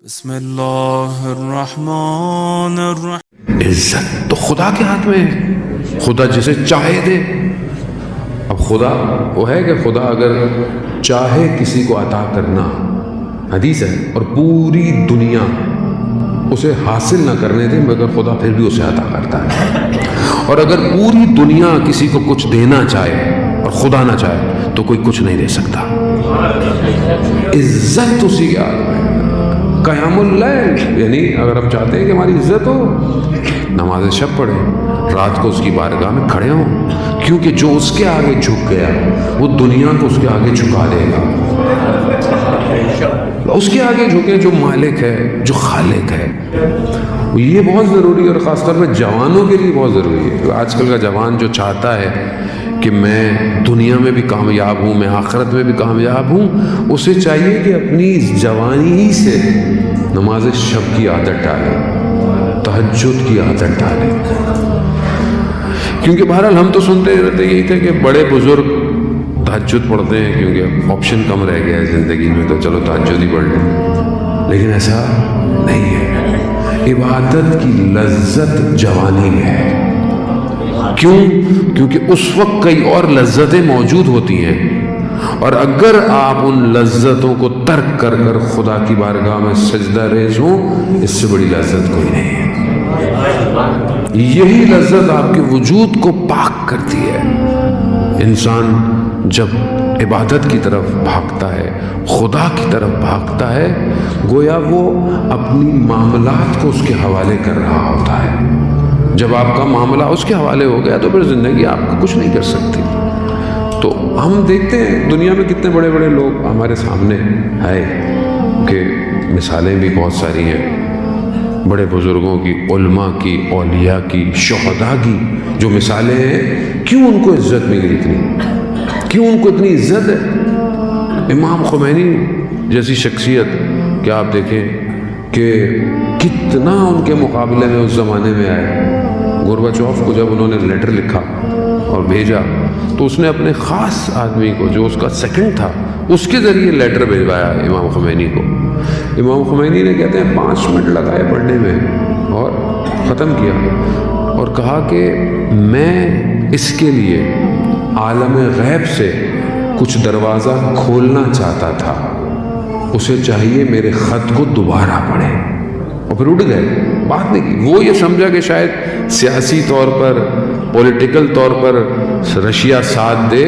بسم اللہ الرحمن الرحیم۔ عزت تو خدا کے ہاتھ میں ہے، خدا جسے چاہے دے۔ اب خدا وہ ہے کہ خدا اگر چاہے کسی کو عطا کرنا، حدیث ہے، اور پوری دنیا اسے حاصل نہ کرنے دے مگر خدا پھر بھی اسے عطا کرتا ہے، اور اگر پوری دنیا کسی کو کچھ دینا چاہے اور خدا نہ چاہے تو کوئی کچھ نہیں دے سکتا۔ عزت اسی کے ہاتھ میں ہے۔ قیام اللیل، یعنی اگر ہم چاہتے ہیں کہ ہماری عزت ہو، نماز شب پڑھیں، رات کو اس کی بارگاہ میں کھڑے ہوں، کیونکہ جو اس کے آگے جھک گیا وہ دنیا کو اس کے آگے جھکا دے گا۔ اس کے آگے جھکے جو مالک ہے، جو خالق ہے۔ یہ بہت ضروری ہے، اور خاص طور پہ جوانوں کے لیے بہت ضروری ہے۔ آج کل کا جوان جو چاہتا ہے کہ میں دنیا میں بھی کامیاب ہوں، میں آخرت میں بھی کامیاب ہوں، اسے چاہیے کہ اپنی جوانی ہی سے نماز شب کی عادت ڈالے، تہجد کی عادت ڈالے۔ کیونکہ بہرحال ہم تو سنتے رہتے یہی تھے کہ بڑے بزرگ تہجد پڑھتے ہیں کیونکہ آپشن کم رہ گیا ہے زندگی میں، تو چلو تہجد ہی پڑھ لیں، لیکن ایسا نہیں ہے۔ عبادت کی لذت جوانی میں ہے۔ کیوں؟ کیونکہ اس وقت کئی اور لذتیں موجود ہوتی ہیں، اور اگر آپ ان لذتوں کو ترک کر کر خدا کی بارگاہ میں سجدہ ریز ہوں، اس سے بڑی لذت کوئی نہیں ہے۔ یہی لذت آپ کے وجود کو پاک کرتی ہے۔ انسان جب عبادت کی طرف بھاگتا ہے، خدا کی طرف بھاگتا ہے، گویا وہ اپنی معاملات کو اس کے حوالے کر رہا ہوتا ہے۔ جب آپ کا معاملہ اس کے حوالے ہو گیا تو پھر زندگی آپ کو کچھ نہیں کر سکتی۔ تو ہم دیکھتے ہیں دنیا میں کتنے بڑے بڑے لوگ ہمارے سامنے آئے، کہ مثالیں بھی بہت ساری ہیں بڑے بزرگوں کی، علماء کی، اولیاء کی، شہداء کی، جو مثالیں ہیں۔ کیوں ان کو عزت ملی اتنی؟ کیوں ان کو اتنی عزت ہے؟ امام خمینی جیسی شخصیت، کیا آپ دیکھیں کہ کتنا ان کے مقابلے میں اس زمانے میں آئے۔ گورباچوف کو جب انہوں نے لیٹر لکھا اور بھیجا تو اس نے اپنے خاص آدمی کو، جو اس کا سیکنڈ تھا، اس کے ذریعے لیٹر بھیجوایا امام خمینی کو۔ امام خمینی نے کہتے ہیں 5 منٹ لگائے پڑھنے میں اور ختم کیا، اور کہا کہ میں اس کے لیے عالم غیب سے کچھ دروازہ کھولنا چاہتا تھا، اسے چاہیے میرے خط کو دوبارہ پڑھے، اور پھر اٹھ گئے، بات نہیں کی۔ وہ یہ سمجھا کہ شاید سیاسی طور پر، پولیٹیکل طور پر رشیا ساتھ دے،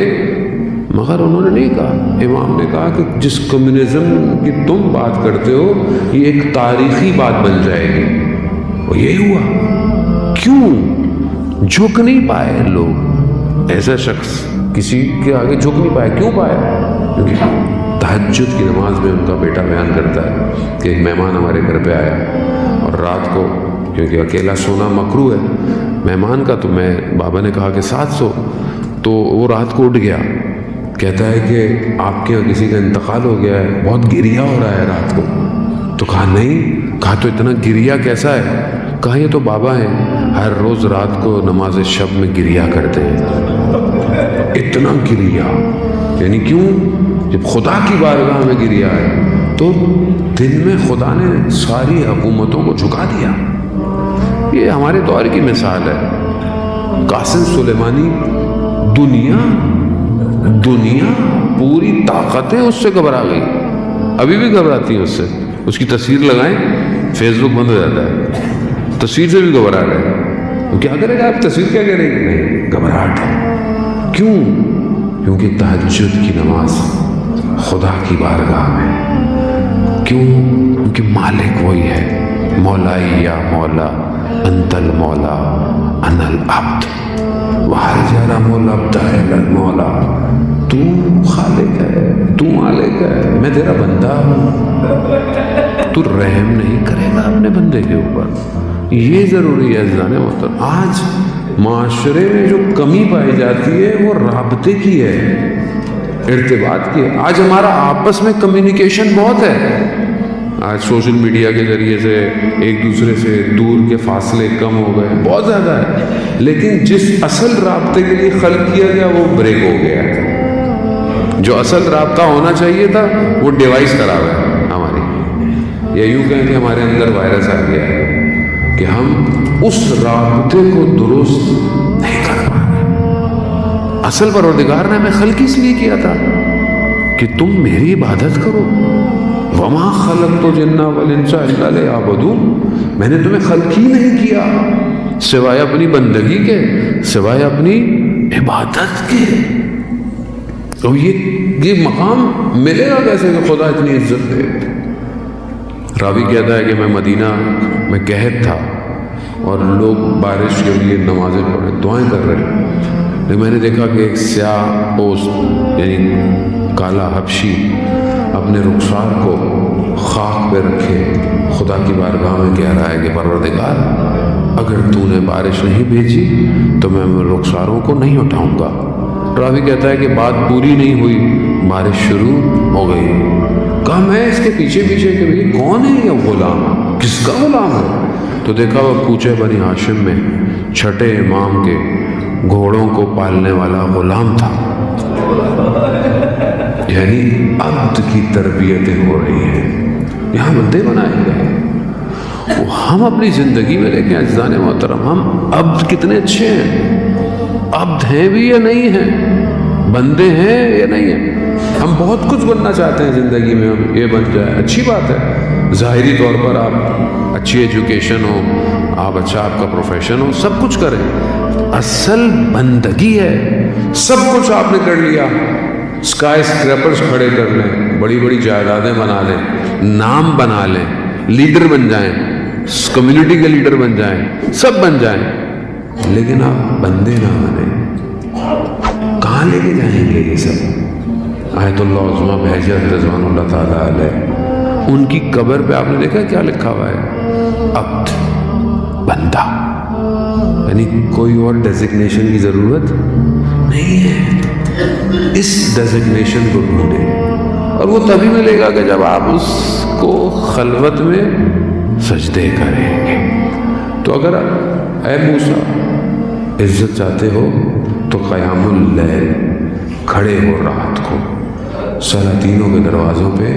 مگر انہوں نے نہیں کہا۔ امام نے کہا کہ جس کمیونزم کی تم بات کرتے ہو یہ ایک تاریخی بات بن جائے گی، اور یہی ہوا۔ کیوں جھک نہیں پائے لوگ؟ ایسا شخص کسی کے آگے جھک نہیں پائے۔ کیوں پائے؟ کیونکہ تہجد کی نماز میں ان کا بیٹا بیان کرتا ہے کہ ایک مہمان ہمارے گھر پہ آیا، اور رات کو، کیونکہ اکیلا سونا مکروہ ہے مہمان کا، تو بابا نے کہا کہ ساتھ سو، تو وہ رات کو اٹھ گیا، کہتا ہے کہ آپ کے یہاں کسی کا انتقال ہو گیا ہے، بہت گریا ہو رہا ہے رات کو۔ تو کہا نہیں۔ کہا تو اتنا گریا کیسا ہے؟ کہا یہ تو بابا ہیں، ہر روز رات کو نماز شب میں گریا کرتے ہیں۔ اتنا گریا یعنی کیوں؟ جب خدا کی بارگاہ میں گریا ہے تو دن میں خدا نے ساری حکومتوں کو جھکا دیا۔ یہ ہمارے دور کی مثال ہے۔ قاسم سلیمانی، دنیا پوری طاقتیں اس سے گھبرا گئی، ابھی بھی گھبراتی ہیں اس سے۔ اس کی تصویر لگائیں، فیس بک بند ہو جاتا ہے، تصویر سے بھی گھبرا رہے۔ وہ کیا کرے گا؟ آپ تصویر کیا کرے گی؟ نہیں، گھبراہٹ ہے۔ کیوں؟ کیونکہ تہجد کی نماز خدا کی بارگاہ میں۔ کیوں؟ کیونکہ مالک وہی ہے، مولائی یا مولا انت المولا انا العبد وحجرم العبد الی المولا۔ تو خالق ہے، تو مالک ہے، میں تیرا بندہ ہوں، تو رحم نہیں کرے گا اپنے بندے کے اوپر۔ یہ ضروری ہے عزیزان محترم۔ آج معاشرے میں جو کمی پائی جاتی ہے وہ رابطے کی ہے، ارتباط کی ہے۔ آج ہمارا آپس میں کمیونیکیشن بہت ہے، آج سوشل میڈیا کے ذریعے سے ایک دوسرے سے دور کے فاصلے کم ہو گئے، بہت زیادہ ہے، لیکن جس اصل رابطے کے لیے خلق کیا گیا وہ بریک ہو گیا ہے۔ جو اصل رابطہ ہونا چاہیے تھا وہ ڈیوائس خراب ہے ہماری۔ یا یوں کہیں کہ ہمارے اندر وائرس آ گیا ہے کہ ہم اس رابطے کو درست نہیں کر پا رہے. اصل پروردگار نے ہمیں خلق اس لیے کیا تھا کہ تم میری عبادت کرو. وما خلقت الجن والانس الا لیعبدون. میں نے تمہیں خلق ہی نہیں کیا سوائے اپنی بندگی کے, سوائے اپنی عبادت کے. تو یہ مقام ملے گا کیسے کہ خدا اتنی عزت دے. راوی کہتا ہے کہ میں مدینہ میں قحط تھا اور لوگ بارش کے لیے نمازیں پڑھ رہے, دعائیں کر رہے, لیکن میں نے دیکھا کہ ایک سیاہ پوست یعنی کالا حبشی اپنے رخسار کو خاک پہ رکھے خدا کی بارگاہ میں کہہ رہا ہے کہ پروردگار اگر تو نے بارش نہیں بھیجی تو میں رخساروں کو نہیں اٹھاؤں گا. راوی کہتا ہے کہ بات پوری نہیں ہوئی, بارش شروع ہو گئی. کہا میں اس کے پیچھے پیچھے کہ بھئی کون ہے یہ غلام, کس کا غلام ہے؟ تو دیکھا وہ کوچے بنی ہاشم میں چھٹے امام کے گھوڑوں کو پالنے والا غلام تھا. یعنی عبد کی تربیتیں ہو رہی ہیں, یہاں بندے بنائے گئے. ہم اپنی زندگی میں دیکھیں عزیزان محترم, ہم عبد کتنے اچھے ہیں. عبد ہیں بھی یا نہیں ہیں, بندے ہیں یا نہیں ہیں. ہم بہت کچھ بننا چاہتے ہیں زندگی میں, ہم یہ بن جائے اچھی بات ہے. ظاہری طور پر آپ اچھی ایجوکیشن ہو, آپ اچھا آپ کا پروفیشن ہو, سب کچھ کریں. اصل بندگی ہے. سب کچھ آپ نے کر لیا, اسکائی اسکریپرز کھڑے کر لیں, بڑی بڑی جائیدادیں بنا لیں, نام بنا لیں, لیڈر بن جائیں, کمیونٹی کے لیڈر بن جائیں, سب بن جائیں, لیکن آپ بندے نہ بنیں. کہاں لے کے جائیں گے یہ سب؟ آیت اللہ عظمیٰ بہجت رضوان اللہ تعالیٰ علیہ, ان کی قبر پہ آپ نے دیکھا کیا لکھا ہوا ہے؟ عبد, بندہ. یعنی کوئی اور ڈیزگنیشن کی ضرورت نہیں ہے. اس ڈیزگنیشن کو ڈھونڈیں, اور وہ تبھی ملے گا کہ جب آپ اس کو خلوت میں سجدے کریں گے. تو اگر اے موسیٰ عزت چاہتے ہو تو قیام اللیل, کھڑے ہو رات کو, سلاطینوں کے دروازوں پہ